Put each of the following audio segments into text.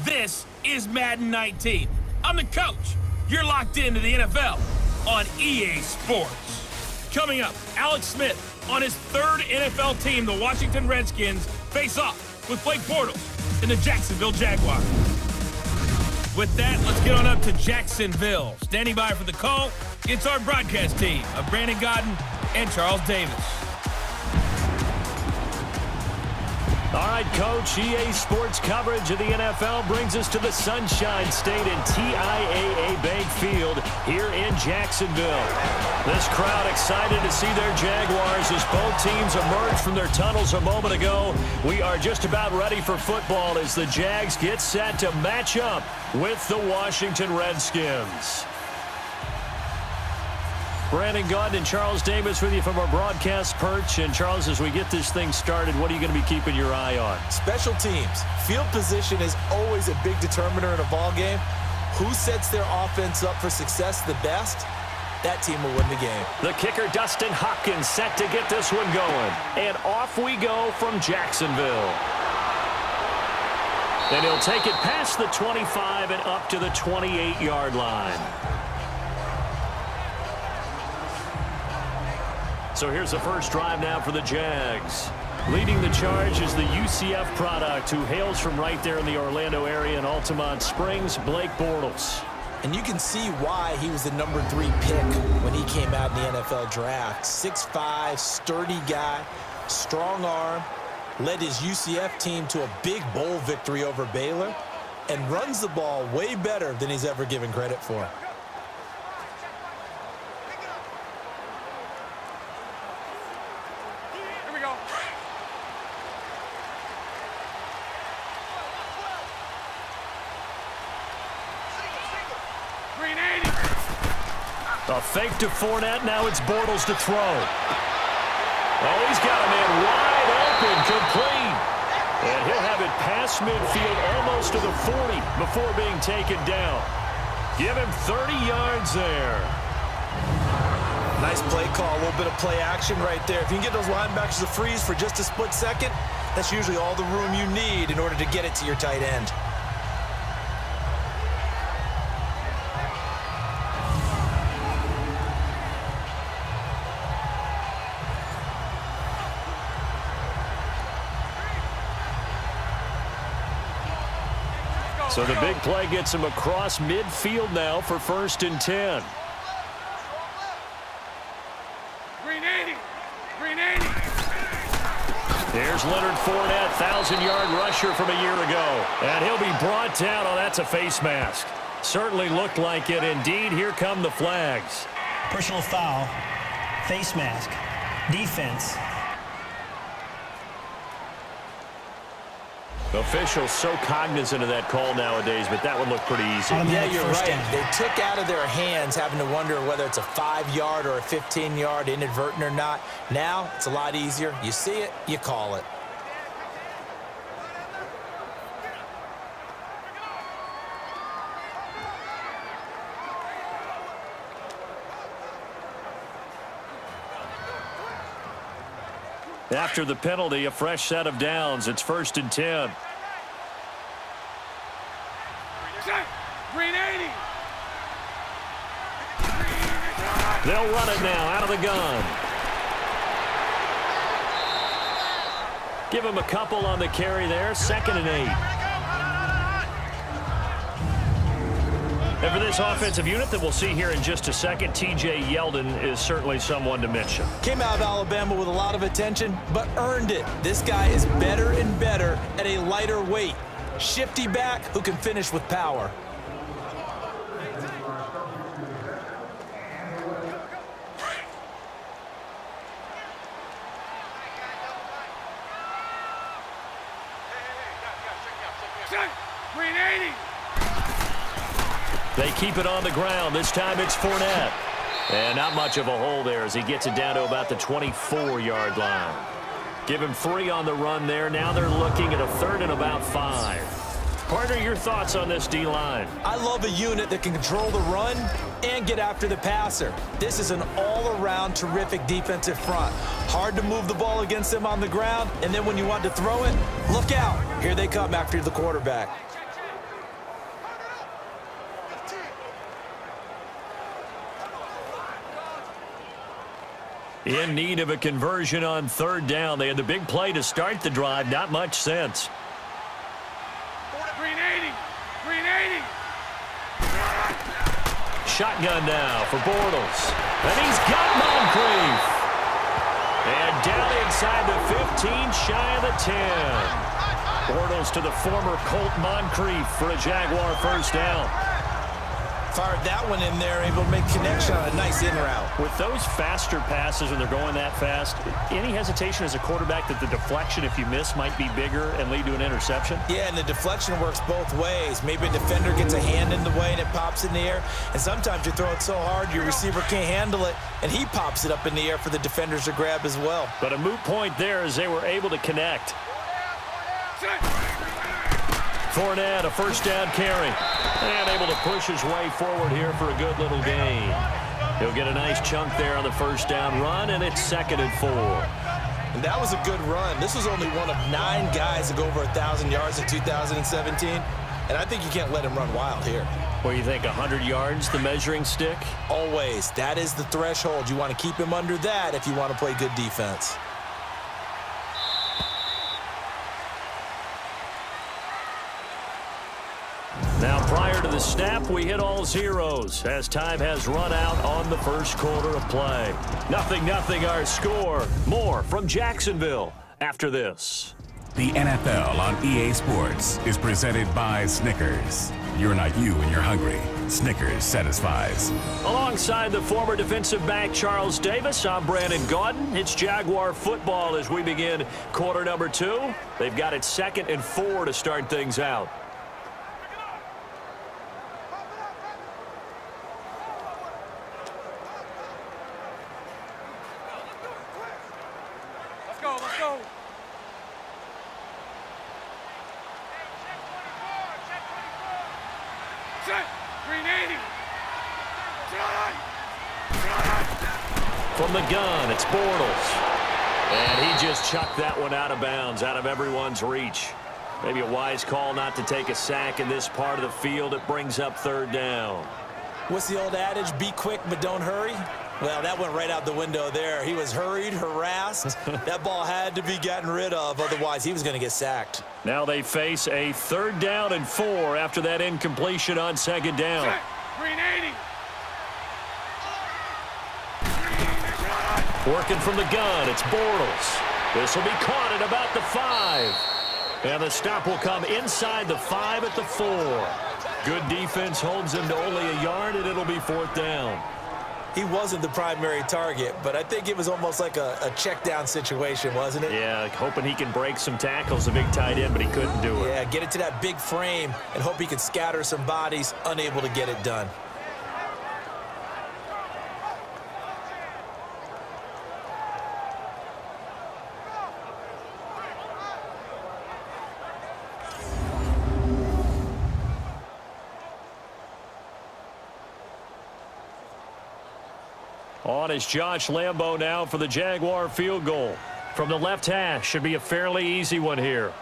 This is Madden 19. I'm the coach. You're locked into the NFL on EA Sports. Coming up, Alex Smith on his third NFL team, the Washington Redskins, face off with Blake Bortles and the Jacksonville Jaguars. With that, let's get on up to Jacksonville. Standing by for the call, it's our broadcast team of Brandon Godden and Charles Davis. All right, Coach, EA Sports coverage of the NFL brings us to the Sunshine State and TIAA Bank Field here in Jacksonville. This crowd excited to see their Jaguars as both teams emerged from their tunnels a moment ago. We are just about ready for football as the Jags get set to match up with the Washington Redskins. Brandon Godden and Charles Davis with you from our broadcast perch. And, Charles, as we get this thing started, what are you going to be keeping your eye on? Special teams. Field position is always a big determiner in a ball game. Who sets their offense up for success the best? That team will win the game. The kicker, Dustin Hopkins, set to get this one going. And off we go from Jacksonville. And he'll take it past the 25 and up to the 28-yard line. So here's the first drive now for the Jags. Leading the charge is the UCF product who hails from right there in the Orlando area in Altamont Springs, Blake Bortles. And you can see why he was the number 3 pick when he came out in the NFL draft. 6'5", sturdy guy, strong arm, led his UCF team to a big bowl victory over Baylor, and runs the ball way better than he's ever given credit for. A fake to Fournette. Now it's Bortles to throw. Oh, he's got a man wide open, complete. And he'll have it past midfield almost to the 40 before being taken down. Give him 30 yards there. Nice play call, a little bit of play action right there. If you can get those linebackers to freeze for just a split second, that's usually all the room you need in order to get it to your tight end. So the big play gets him across midfield now for 1st and 10. Green 80. Green 80. There's Leonard Fournette, 1,000-yard rusher from a year ago. And he'll be brought down. Oh, that's a face mask. Certainly looked like it. Indeed, here come the flags. Personal foul, face mask, defense. Officials so cognizant of that call nowadays, but that would look pretty easy. Yeah, you're right. They took out of their hands having to wonder whether it's a 5-yard or a 15-yard, inadvertent or not. Now, it's a lot easier. You see it, you call it. After the penalty, a fresh set of downs. It's 1st and 10. Green 80. They'll run it now out of the gun. Give him a couple on the carry there. 2nd and 8. And for this offensive unit that we'll see here in just a second, T.J. Yeldon is certainly someone to mention. Came out of Alabama with a lot of attention, but earned it. This guy is better and better at a lighter weight. Shifty back who can finish with power. Green 80. They keep it on the ground. This time it's Fournette. And not much of a hole there as he gets it down to about the 24-yard line. Give him 3 on the run there. Now they're looking at a 3rd and about 5. Partner, your thoughts on this D-line? I love a unit that can control the run and get after the passer. This is an all-around terrific defensive front. Hard to move the ball against them on the ground, and then when you want to throw it, look out. Here they come after the quarterback. In need of a conversion on third down. They had the big play to start the drive. Not much sense. Green 80. Green 80. Shotgun now for Bortles. And he's got Moncrief. And down inside the 15, shy of the 10. Bortles to the former Colt Moncrief for a Jaguar first down. Fired that one in there, able to make connection on a nice in route. With those faster passes when they're going that fast, any hesitation as a quarterback that the deflection, if you miss, might be bigger and lead to an interception? Yeah, and the deflection works both ways. Maybe a defender gets a hand in the way and it pops in the air. And sometimes you throw it so hard your receiver can't handle it, and he pops it up in the air for the defenders to grab as well. But a moot point there as they were able to connect. Fournette, a first down carry. And able to push his way forward here for a good little gain. He'll get a nice chunk there on the first down run, and it's 2nd and 4. And that was a good run. This was only one of 9 guys to go over 1,000 yards in 2017. And I think you can't let him run wild here. Well, you think 100 yards, the measuring stick? Always. That is the threshold. You want to keep him under that if you want to play good defense. Now, prior to the snap, we hit all zeros as time has run out on the first quarter of play. 0-0 our score. More from Jacksonville after this. The NFL on EA Sports is presented by Snickers. You're not you when you're hungry. Snickers satisfies. Alongside the former defensive back Charles Davis, I'm Brandon Gaudin. It's Jaguar football as we begin quarter number 2. They've got it 2nd and 4 to start things out. Let's go. Set. Green 80. From the gun, it's Bortles. And he just chucked that one out of bounds, out of everyone's reach. Maybe a wise call not to take a sack in this part of the field. It brings up 3rd down. What's the old adage? Be quick, but don't hurry. Well, that went right out the window there. He was hurried, harassed. That ball had to be gotten rid of, otherwise he was going to get sacked. Now they face a 3rd down and 4 after that incompletion on 2nd down. Set. Green 80. Working from the gun, it's Bortles. This will be caught at about the 5. And the stop will come inside the 5 at the 4. Good defense holds him to only a yard, and it'll be 4th down. He wasn't the primary target, but I think it was almost like a check down situation, wasn't it? Yeah, hoping he can break some tackles, a big tight end, but he couldn't do it. Yeah, get it to that big frame and hope he could scatter some bodies, unable to get it done. On is Josh Lambo now for the Jaguar field goal. From the left hash, should be a fairly easy one here.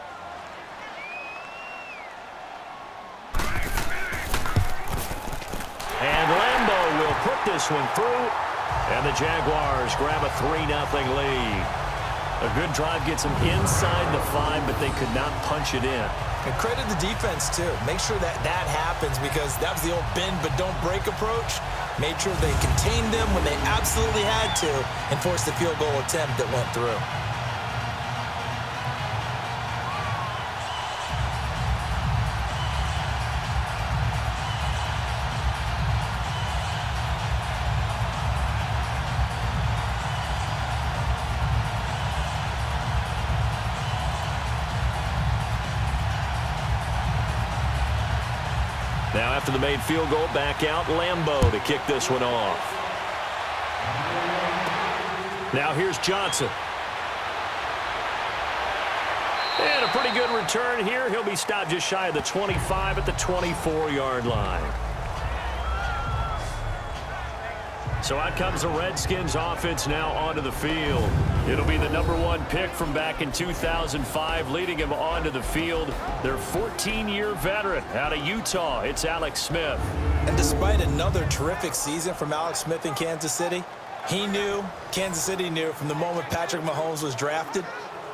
And Lambo will put this one through. And the Jaguars grab a 3-0 lead. A good drive gets them inside the 5, but they could not punch it in. And credit the defense, too. Make sure that happens, because that was the old bend but don't break approach. Made sure they contained them when they absolutely had to and forced the field goal attempt that went through. Now after the made field goal, back out Lambo to kick this one off. Now here's Johnson. And a pretty good return here. He'll be stopped just shy of the 25 at the 24-yard line. So out comes the Redskins offense now onto the field. It'll be the #1 pick from back in 2005, leading him onto the field. Their 14-year veteran out of Utah, it's Alex Smith. And despite another terrific season from Alex Smith in Kansas City, He knew, Kansas City knew from the moment Patrick Mahomes was drafted,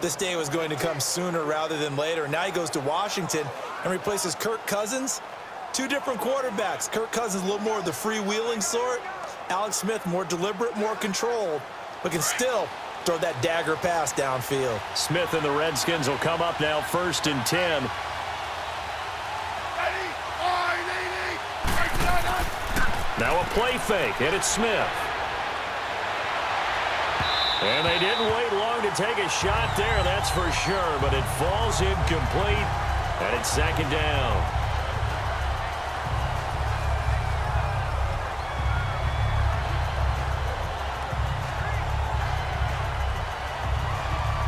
this day was going to come sooner rather than later. Now he goes to Washington and replaces Kirk Cousins. Two different quarterbacks. Kirk Cousins a little more of the freewheeling sort. Alex Smith more deliberate, more controlled, but can still throw that dagger pass downfield. Smith and the Redskins will come up now 1st and 10. Now a play fake, and it's Smith. And they didn't wait long to take a shot there, that's for sure, but it falls incomplete, and it's 2nd down.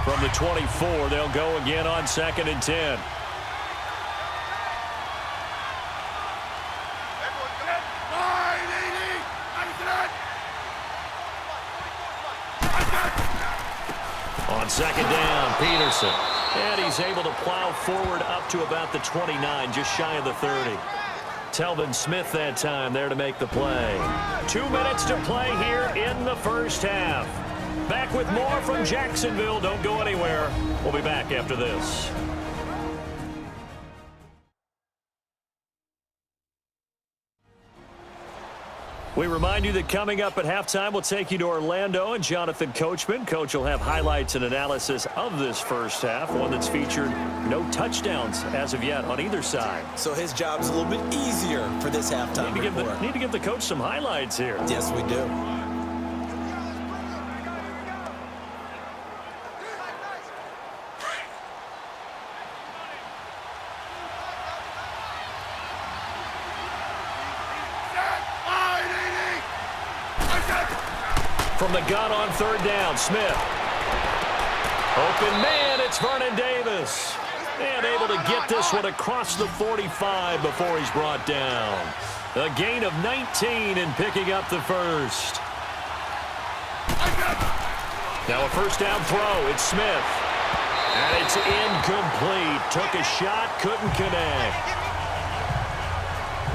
From the 24, they'll go again on 2nd and 10. On 2nd down, Peterson. And he's able to plow forward up to about the 29, just shy of the 30. Telvin Smith that time there to make the play. 2 minutes to play here in the first half. Back with more from Jacksonville. Don't go anywhere. We'll be back after this. We remind you that coming up at halftime, we'll take you to Orlando and Jonathan Coachman. Coach will have highlights and analysis of this first half, one that's featured no touchdowns as of yet on either side. So his job's a little bit easier for this halftime report. Need to give the coach some highlights here. Yes, we do. From the gun on 3rd down, Smith. Open man, it's Vernon Davis. And able to get this one across the 45 before he's brought down. A gain of 19 and picking up the first. Now a 1st down throw, it's Smith. And it's incomplete. Took a shot, couldn't connect.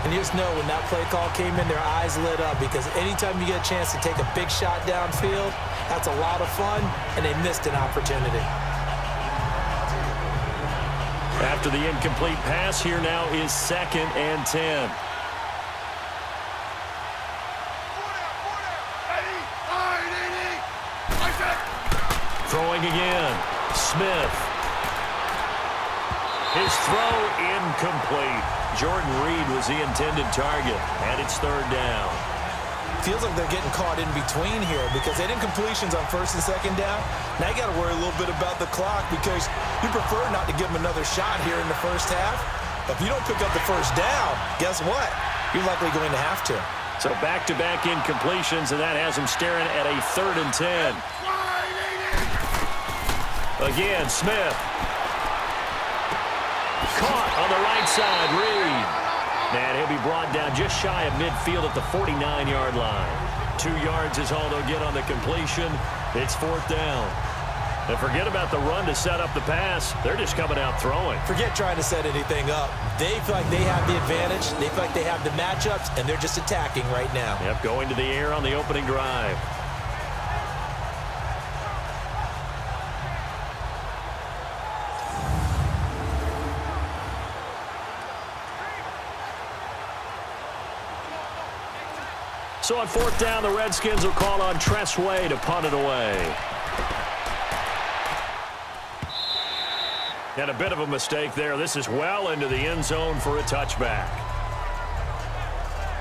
And you just know when that play call came in, their eyes lit up, because anytime you get a chance to take a big shot downfield, that's a lot of fun, and they missed an opportunity. After the incomplete pass, here now is 2nd and 10. Throwing again, Smith. His throw incomplete. Jordan Reed was the intended target, and it's 3rd down. Feels like they're getting caught in between here because they didn't completions on 1st and 2nd down. Now you got to worry a little bit about the clock because you prefer not to give them another shot here in the first half. But if you don't pick up the 1st down, guess what? You're likely going to have to. So back-to-back incompletions, and that has him staring at a 3rd and 10. Again, Smith. Caught on the right side, Reed. And he'll be brought down just shy of midfield at the 49-yard line. 2 yards is all they'll get on the completion. It's 4th down. And forget about the run to set up the pass. They're just coming out throwing. Forget trying to set anything up. They feel like they have the advantage. They feel like they have the matchups, and they're just attacking right now. Yep, going to the air on the opening drive. So on 4th down, the Redskins will call on Tressway to punt it away. And a bit of a mistake there. This is well into the end zone for a touchback.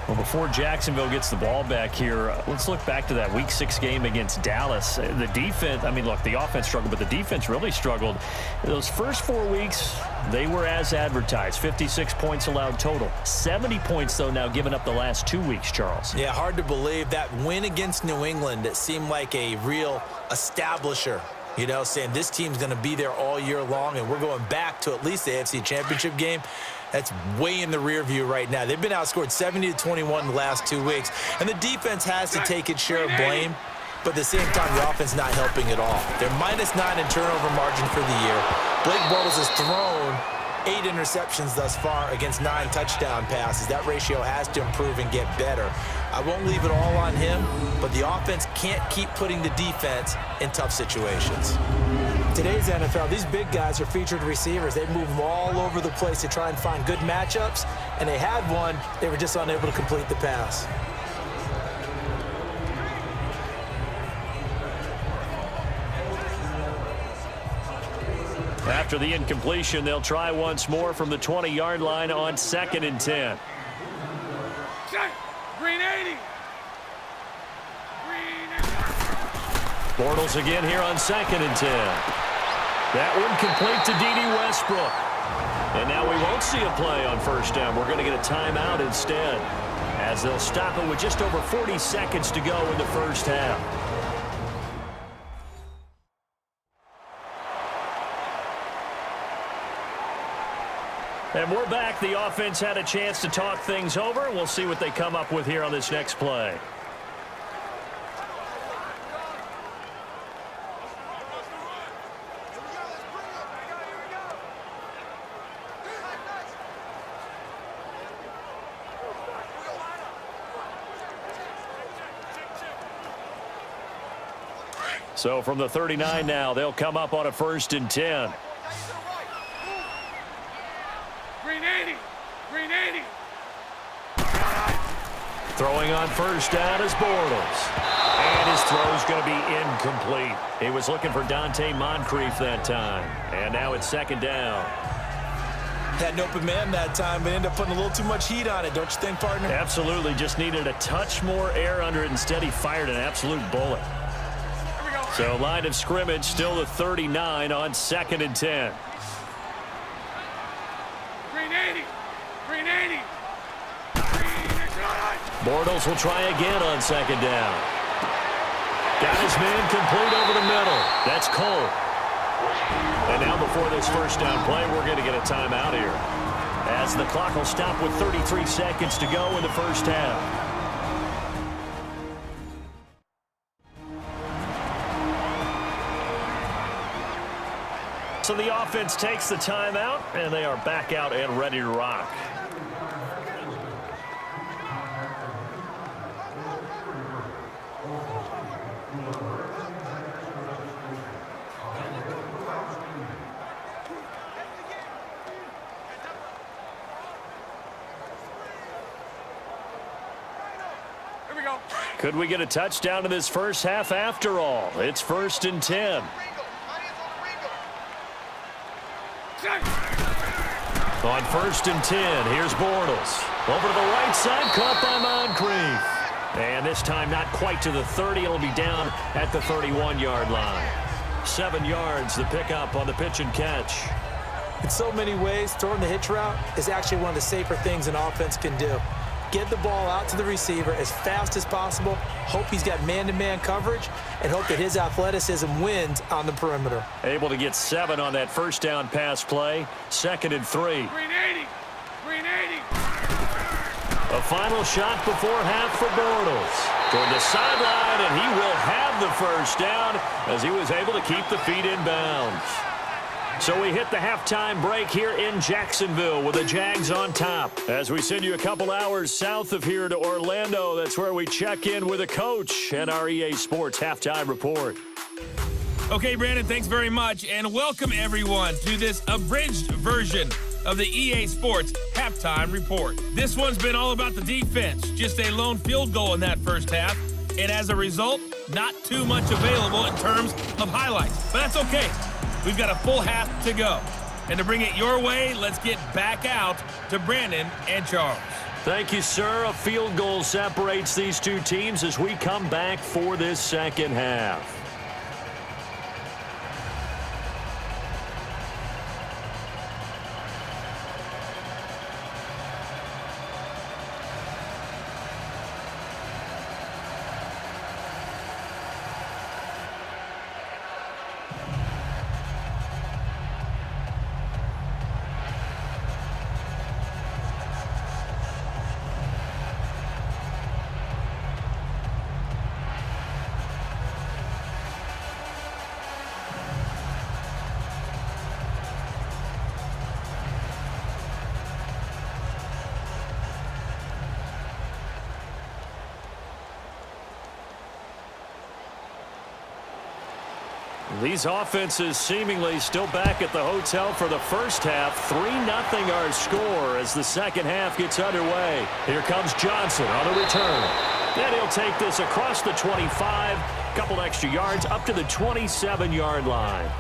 Well, before Jacksonville gets the ball back here, let's look back to that Week 6 game against Dallas. The defense, I mean, look, the offense struggled, but the defense really struggled. Those first 4 weeks, they were as advertised. 56 points allowed total. 70 points, though, now given up the last 2 weeks, Charles. Yeah, hard to believe. That win against New England, it seemed like a real establisher. You know, saying this team's going to be there all year long, and we're going back to at least the AFC Championship game. That's way in the rear view right now. They've been outscored 70-21 the last 2 weeks, and the defense has to take its share of blame, but at the same time, the offense not helping at all. They're -9 in turnover margin for the year. Blake Bortles has thrown 8 interceptions thus far against 9 touchdown passes. That ratio has to improve and get better. I won't leave it all on him, but the offense can't keep putting the defense in tough situations. Today's NFL, these big guys are featured receivers. They move them all over the place to try and find good matchups, and they had one. They were just unable to complete the pass. After the incompletion, they'll try once more from the 20-yard line on 2nd and 10. Check. Green 80. Green 80. Bortles again here on 2nd and 10. That one complete to D.D. Westbrook. And now we won't see a play on first down. We're going to get a timeout instead, as they'll stop it with just over 40 seconds to go in the first half. And we're back. The offense had a chance to talk things over. We'll see what they come up with here on this next play. So from the 39 now, they'll come up on a 1st and 10. Green 80. Green 80. Throwing on first down is Bortles. And his throw's going to be incomplete. He was looking for Dante Moncrief that time. And now it's 2nd down. Had an open man that time, but ended up putting a little too much heat on it, don't you think, partner? Absolutely. Just needed a touch more air under it. Instead, he fired an absolute bullet. So line of scrimmage still the 39 on 2nd and 10. Green 80. Green 80. Green 80. Bortles will try again on 2nd down. Got his man complete over the middle. That's Cole. And now before this first down play, we're going to get a timeout here, as the clock will stop with 33 seconds to go in the first half. So the offense takes the timeout, and they are back out and ready to rock. Here we go. Could we get a touchdown in this first half after all? It's 1st and 10. On 1st and 10, here's Bortles. Over to the right side, caught by Moncrief. And this time not quite to the 30. It'll be down at the 31-yard line. 7 yards, the pickup on the pitch and catch. In so many ways, throwing the hitch route is actually one of the safer things an offense can do. Get the ball out to the receiver as fast as possible, hope he's got man-to-man coverage, and hope that his athleticism wins on the perimeter. Able to get 7 on that first down pass play. 2nd and 3. Green 80. Green 80. A final shot before half for Bortles. Toward the sideline, and he will have the first down as he was able to keep the feet in bounds. So we hit the halftime break here in Jacksonville with the Jags on top. As we send you a couple hours south of here to Orlando, that's where we check in with a coach and our EA Sports Halftime Report. Okay, Brandon, thanks very much, and welcome everyone to this abridged version of the EA Sports Halftime Report. This one's been all about the defense, just a lone field goal in that first half, and as a result, not too much available in terms of highlights, but that's okay. We've got a full half to go. And to bring it your way, let's get back out to Brandon and Charles. Thank you, sir. A field goal separates these two teams as we come back for this second half. These offenses seemingly still back at the hotel for the first half. 3-0 our score as the second half gets underway. Here comes Johnson on the return. And he'll take this across the 25, couple extra yards up to the 27-yard line.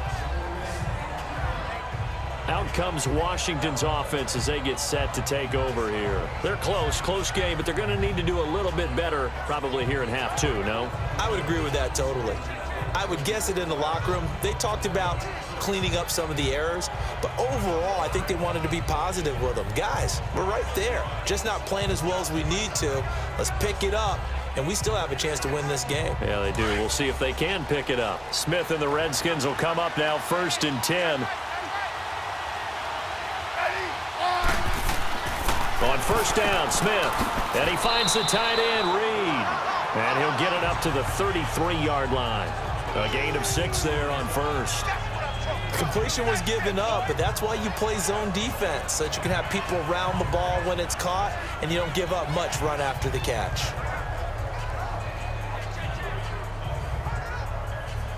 Out comes Washington's offense as they get set to take over here. They're close game, but they're going to need to do a little bit better probably here in half two, no? I would agree with that totally. I would guess it in the locker room. They talked about cleaning up some of the errors, but overall, I think they wanted to be positive with them. Guys, we're right there. Just not playing as well as we need to. Let's pick it up, and we still have a chance to win this game. Yeah, they do. We'll see if they can pick it up. Smith and the Redskins will come up now 1st and 10. On 1st down, Smith. And he finds the tight end, Reed. And he'll get it up to the 33-yard line. A gain of 6 there on 1st. Completion was given up, but that's why you play zone defense, so that you can have people around the ball when it's caught, and you don't give up much run after the catch.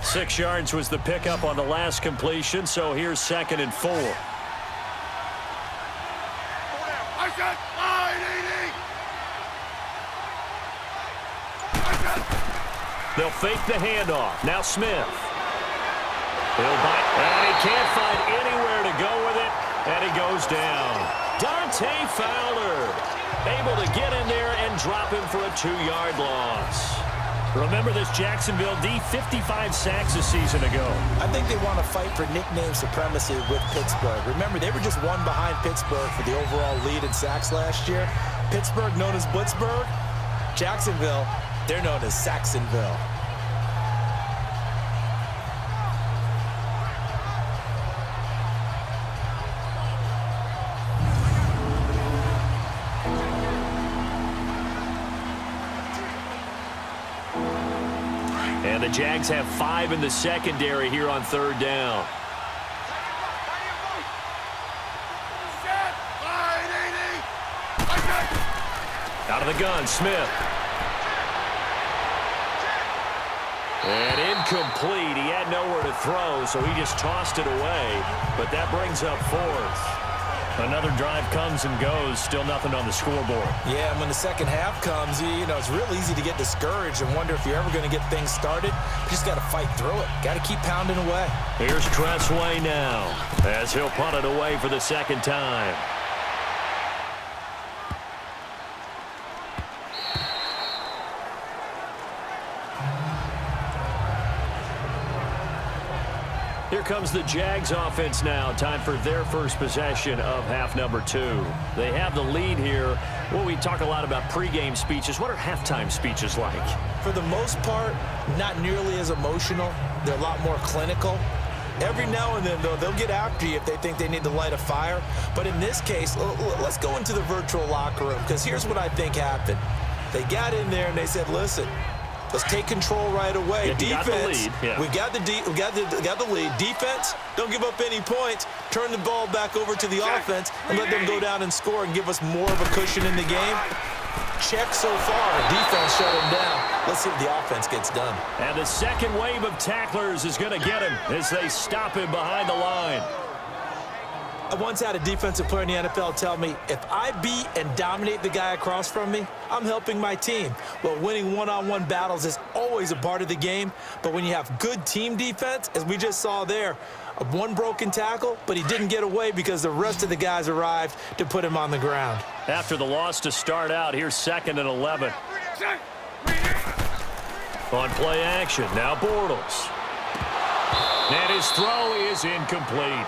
6 yards was the pickup on the last completion, so here's 2nd and 4. They'll fake the handoff. Now Smith. He'll bite, and he can't find anywhere to go with it, and he goes down. Dante Fowler able to get in there and drop him for a 2-yard loss. Remember this Jacksonville D, 55 sacks a season ago. I think they want to fight for nickname supremacy with Pittsburgh. Remember, they were just one behind Pittsburgh for the overall lead in sacks last year. Pittsburgh known as Blitzburg. Jacksonville, they're known as Saxonville. And the Jags have 5 in the secondary here on 3rd down. Out of the gun, Smith. And incomplete. He had nowhere to throw, so he just tossed it away. But that brings up 4th. Another drive comes and goes. Still nothing on the scoreboard. Yeah, and when the second half comes, you know, it's real easy to get discouraged and wonder if you're ever going to get things started. You just got to fight through it. Got to keep pounding away. Here's Tressway now as he'll punt it away for the second time. Here comes the Jags offense now. Time for their first possession of half number 2. They have the lead here. Well, we talk a lot about pregame speeches. What are halftime speeches like? For the most part, not nearly as emotional. They're a lot more clinical. Every now and then, though, they'll get after you if they think they need to light a fire. But in this case, let's go into the virtual locker room, because here's what I think happened. They got in there and they said, listen, let's take control right away. Yeah, Defense, we got the lead. Defense, don't give up any points. Turn the ball back over to the offense and let them go down and score and give us more of a cushion in the game. Check so far. Defense shut him down. Let's see if the offense gets done. And the second wave of tacklers is going to get him as they stop him behind the line. I once had a defensive player in the NFL tell me, if I beat and dominate the guy across from me, I'm helping my team. Well, winning one-on-one battles is always a part of the game, but when you have good team defense, as we just saw there, one broken tackle, but he didn't get away because the rest of the guys arrived to put him on the ground. After the loss to start out, here's 2nd and 11. On play action, now Bortles. And his throw is incomplete.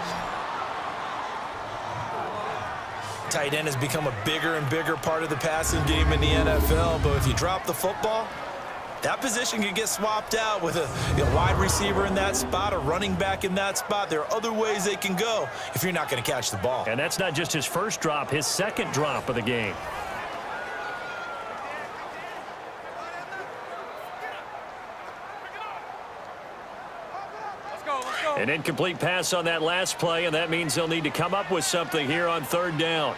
Tight end has become a bigger and bigger part of the passing game in the NFL, but if you drop the football, that position can get swapped out with a wide receiver in that spot, a running back in that spot. There are other ways they can go if you're not going to catch the ball. And that's not just his first drop, his second drop of the game. An incomplete pass on that last play, and that means they'll need to come up with something here on 3rd down.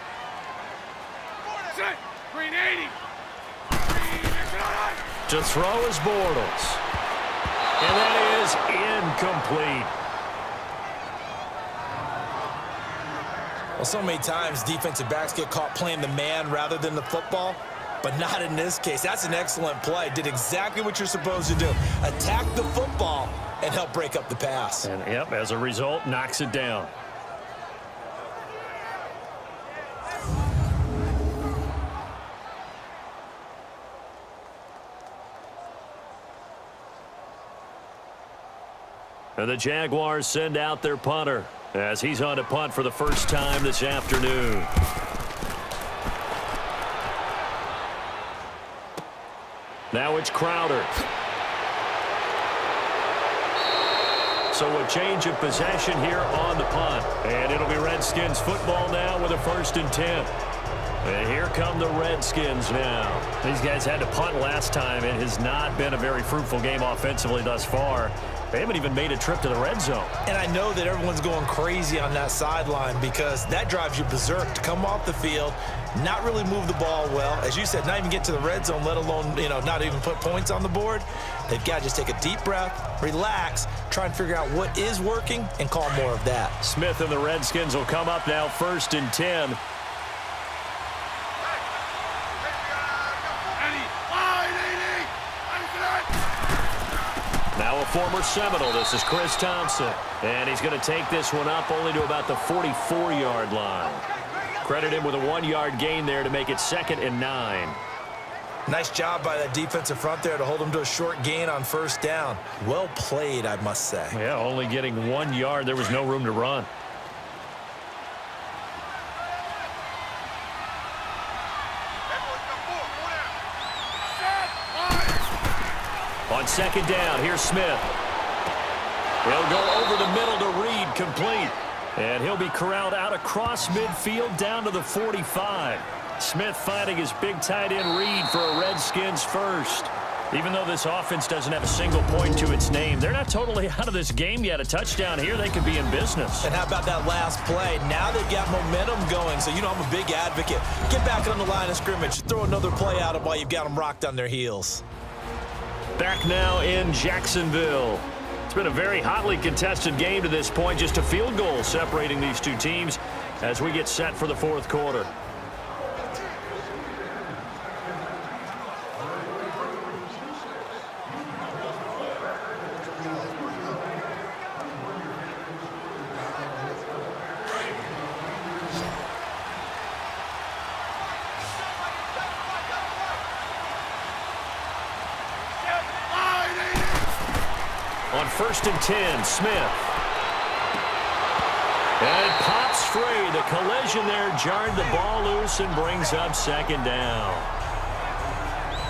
Green 80. To throw is Bortles. And that is incomplete. Well, so many times defensive backs get caught playing the man rather than the football, but not in this case. That's an excellent play. Did exactly what you're supposed to do. Attack the football and help break up the pass. And, yep, as a result, knocks it down. And the Jaguars send out their punter as he's on to punt for the first time this afternoon. Now it's Crowder. So a change of possession here on the punt. And it'll be Redskins football now with a 1st and 10. And here come the Redskins now. These guys had to punt last time. It has not been a very fruitful game offensively thus far. They haven't even made a trip to the red zone. And I know that everyone's going crazy on that sideline because that drives you berserk to come off the field, not really move the ball well. As you said, not even get to the red zone, let alone, not even put points on the board. They've got to just take a deep breath, relax, try and figure out what is working, and call more of that. Smith and the Redskins will come up now 1st and 10. Now a former Seminole. This is Chris Thompson. And he's going to take this one up only to about the 44-yard line. Credit him with a 1-yard gain there to make it 2nd and 9. Nice job by that defensive front there to hold him to a short gain on 1st down. Well played, I must say. Yeah, only getting 1 yard. There was no room to run. On 2nd down, here's Smith. He'll go over the middle to Reed, complete. And he'll be corralled out across midfield down to the 45. Smith finding his big tight end Reed for a Redskins first. Even though this offense doesn't have a single point to its name, they're not totally out of this game yet. A touchdown here, they could be in business. And how about that last play? Now they've got momentum going. So, I'm a big advocate. Get back on the line of scrimmage. Throw another play out of while you've got them rocked on their heels. Back now in Jacksonville. It's been a very hotly contested game to this point. Just a field goal separating these two teams as we get set for the 4th quarter. On 1st and 10, Smith. And it pops free. The collision there jarred the ball loose and brings up 2nd down.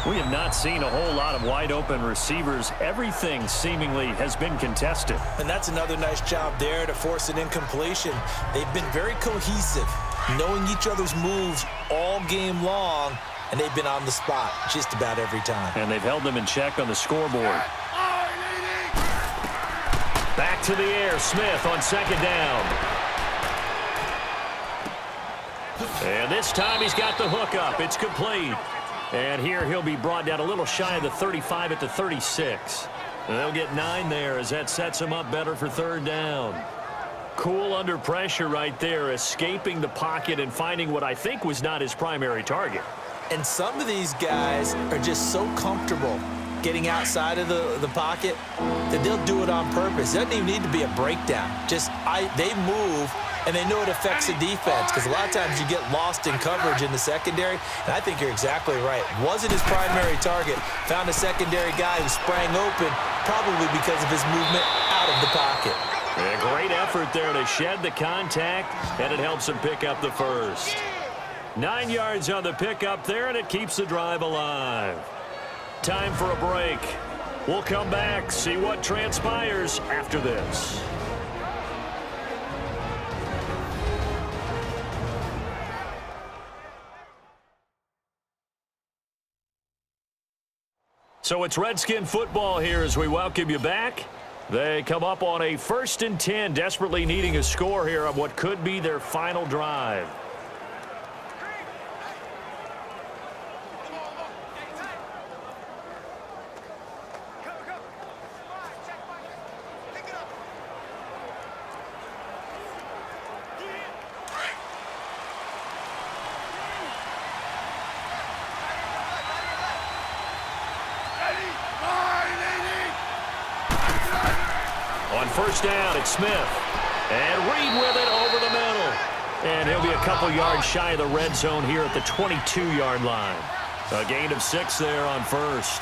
We have not seen a whole lot of wide-open receivers. Everything seemingly has been contested. And that's another nice job there to force an incompletion. They've been very cohesive, knowing each other's moves all game long, and they've been on the spot just about every time. And they've held them in check on the scoreboard. Back to the air, Smith on 2nd down. And this time he's got the hook up. It's complete. And here he'll be brought down a little shy of the 35 at the 36. And they'll get 9 there as that sets him up better for 3rd down. Cool under pressure right there, escaping the pocket and finding what I think was not his primary target. And some of these guys are just so comfortable getting outside of the pocket that they'll do it on purpose. It doesn't even need to be a breakdown. They move, and they know it affects the defense because a lot of times you get lost in coverage in the secondary, and I think you're exactly right. Wasn't his primary target. Found a secondary guy who sprang open, probably because of his movement out of the pocket. A great effort there to shed the contact, and it helps him pick up the 1st. 9 yards on the pickup there, and it keeps the drive alive. Time for a break. We'll come back, see what transpires after this. So it's Redskin football here as we welcome you back. They come up on a 1st and 10, desperately needing a score here on what could be their final drive. first down. It's Smith. And Reed with it over the middle. And he'll be a couple yards shy of the red zone here at the 22-yard line. A gain of 6 there on first.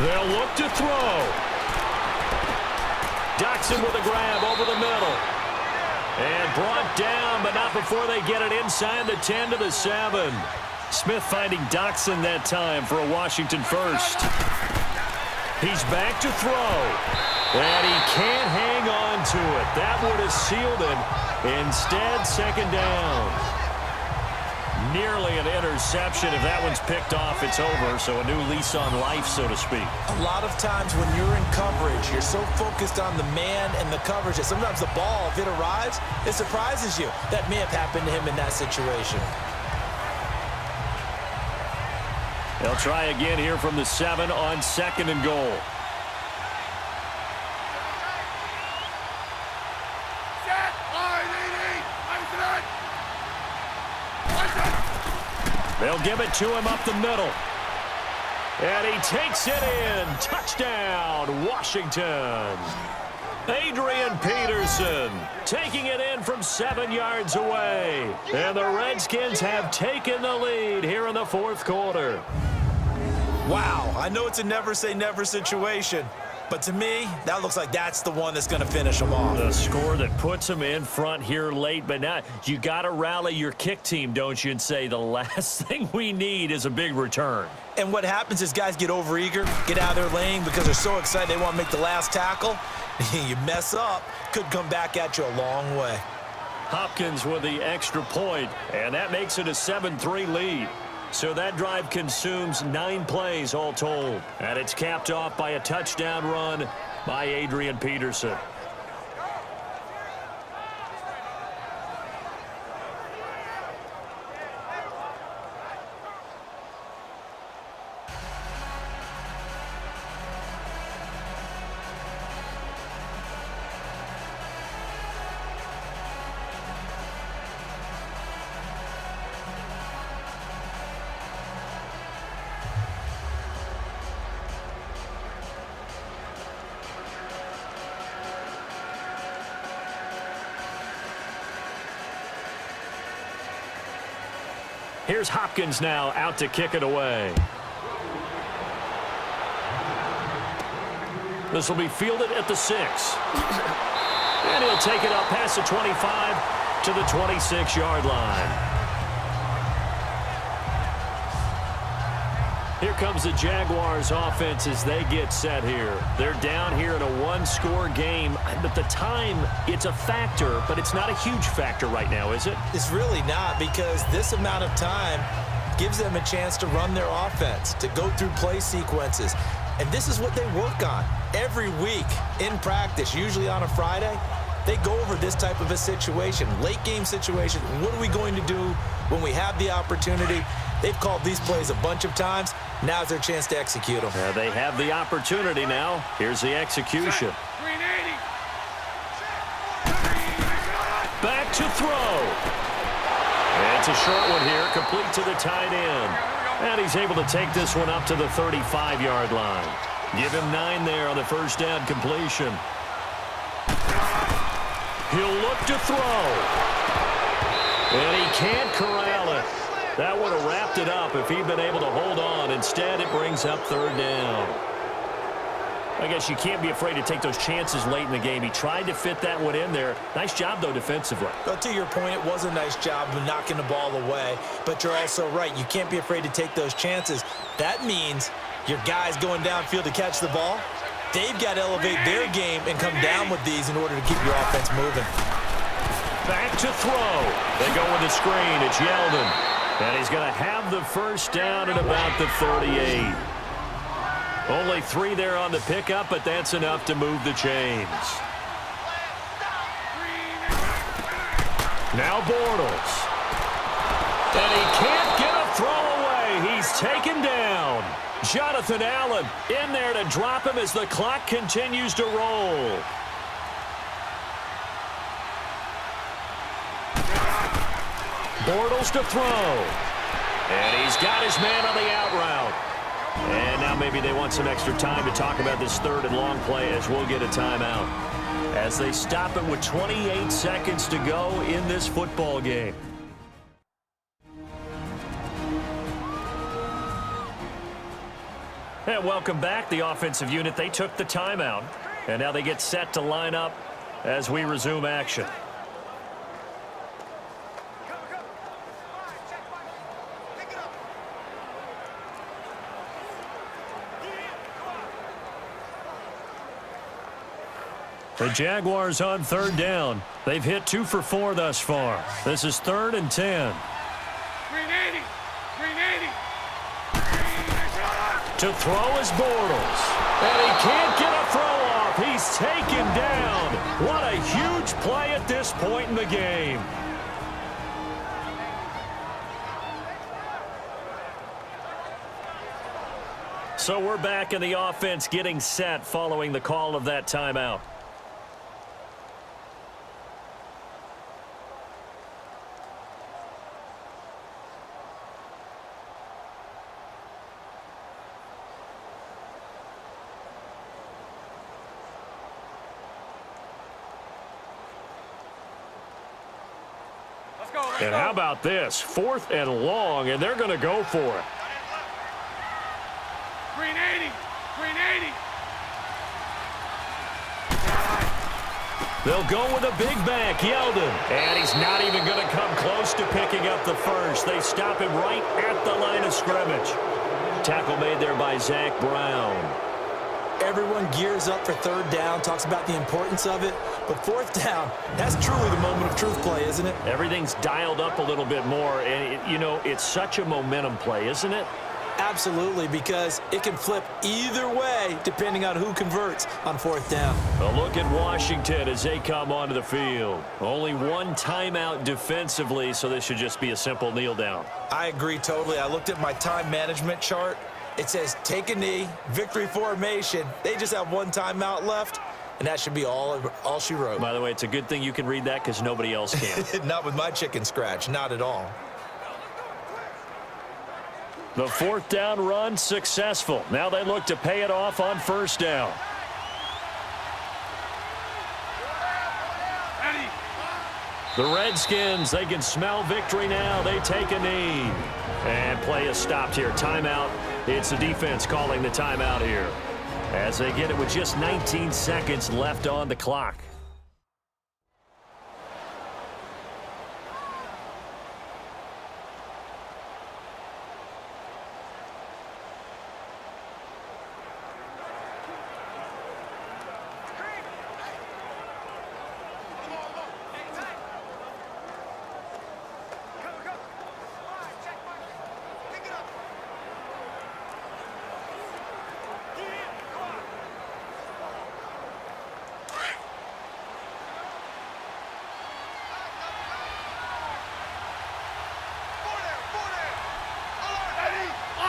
They'll look to throw. Doxson with a grab over the middle. And brought down, but not before they get it inside the 10 to the 7. Smith finding Doxson that time for a Washington first. He's back to throw. And he can't hang on to it. That would have sealed it. Instead, second down. Nearly an interception. If that one's picked off, it's over. So a new lease on life, so to speak. A lot of times when you're in coverage, you're so focused on the man and the coverage that sometimes the ball, if it arrives, it surprises you. That may have happened to him in that situation. They'll try again here from the 7 on 2nd and goal. They'll give it to him up the middle. And he takes it in. Touchdown, Washington. Adrian Peterson taking it in from 7 yards away. And the Redskins have taken the lead here in the 4th quarter. Wow, I know it's a never-say-never situation, but to me, that looks like that's the one that's going to finish them off. The score that puts them in front here late, but now you got to rally your kick team, don't you, and say the last thing we need is a big return. And what happens is guys get overeager, get out of their lane because they're so excited they want to make the last tackle. You mess up, could come back at you a long way. Hopkins with the extra point, and that makes it a 7-3 lead. So that drive consumes 9 plays all told. And it's capped off by a touchdown run by Adrian Peterson. Here's Hopkins now out to kick it away. This will be fielded at the 6. And he'll take it up past the 25 to the 26-yard line. Here comes the Jaguars offense as they get set here. They're down here in a 1-score game. At the time, it's a factor, but it's not a huge factor right now, is it? It's really not, because this amount of time gives them a chance to run their offense, to go through play sequences. And this is what they work on every week in practice, usually on a Friday. They go over this type of a situation, late game situation. What are we going to do when we have the opportunity? They've called these plays a bunch of times. Now's their chance to execute them. They have the opportunity now. Here's the execution. Back to throw. And it's a short one here, complete to the tight end. And he's able to take this one up to the 35-yard line. Give him 9 there on the first down completion. He'll look to throw. And he can't corral it. That would have wrapped it up if he'd been able to hold on. Instead, it brings up 3rd down. I guess you can't be afraid to take those chances late in the game. He tried to fit that one in there. Nice job, though, defensively. But to your point, it was a nice job of knocking the ball away. But you're also right. You can't be afraid to take those chances. That means your guys going downfield to catch the ball, they've got to elevate their game and come down with these in order to keep your offense moving. Back to throw. They go with the screen. It's Yeldon. And he's going to have the first down at about the 38. Only 3 there on the pickup, but that's enough to move the chains. Now Bortles. And he can't get a throw away. He's taken down. Jonathan Allen in there to drop him as the clock continues to roll. Bortles to throw. And he's got his man on the out route. And now maybe they want some extra time to talk about this third and long play as we'll get a timeout. As they stop it with 28 seconds to go in this football game. And welcome back. The offensive unit, they took the timeout. And now they get set to line up as we resume action. The Jaguars on third down. They've hit 2 for 4 thus far. This is 3rd and 10. Green 80. Green 80. To throw is Bortles. And he can't get a throw off. He's taken down. What a huge play at this point in the game. So we're back in the offense getting set following the call of that timeout. And how about this? 4th and long, and they're going to go for it. Green 80. Green 80. They'll go with a big back, Yeldon. And he's not even going to come close to picking up the first. They stop him right at the line of scrimmage. Tackle made there by Zach Brown. Everyone gears up for third down, talks about the importance of it. But fourth down, that's truly the moment of truth play, isn't it? Everything's dialed up a little bit more. And, you know, it's such a momentum play, isn't it? Absolutely, because it can flip either way depending on who converts on fourth down. A look at Washington as they come onto the field. Only one timeout defensively, so this should just be a simple kneel down. I agree totally. I looked at my time management chart. It says take a knee, victory formation. They just have one timeout left, and that should be all she wrote. By the way, it's a good thing you can read that because nobody else can. Not with my chicken scratch, not at all. The fourth down run successful. Now they look to pay it off on first down. The Redskins, they can smell victory now. They take a knee. And play is stopped here. Timeout. It's the defense calling the timeout here as they get it with just 19 seconds left on the clock.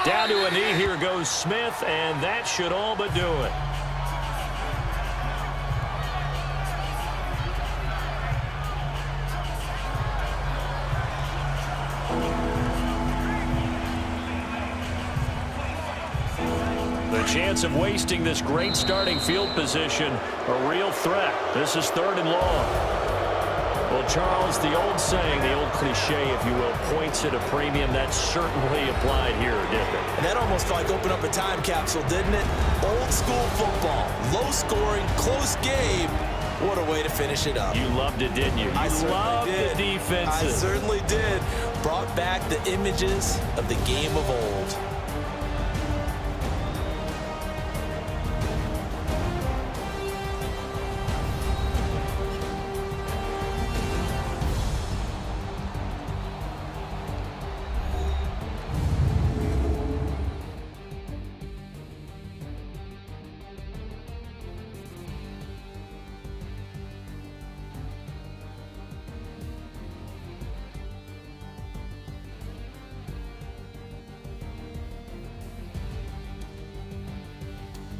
Down to a knee, here goes Smith, and that should all but do it. The chance of wasting this great starting field position, a real threat. This is 3rd and long. Well, Charles, the old saying, the old cliche, if you will, points at a premium. That's certainly applied here, didn't it? And that almost felt like opened up a time capsule, didn't it? Old school football, low scoring, close game. What a way to finish it up. You loved it, didn't you? I loved did. The defenses. I certainly did. Brought back the images of the game of old.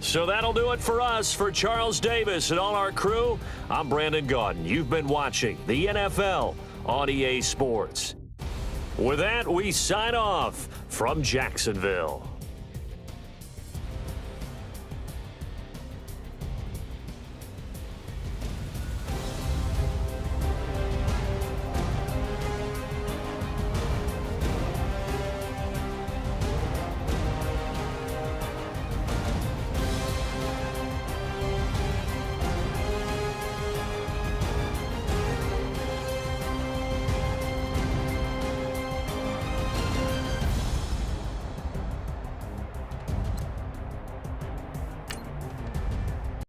So that'll do it for us. For Charles Davis and all our crew, I'm Brandon Gaudin. You've been watching the NFL on EA Sports. With that, we sign off from Jacksonville.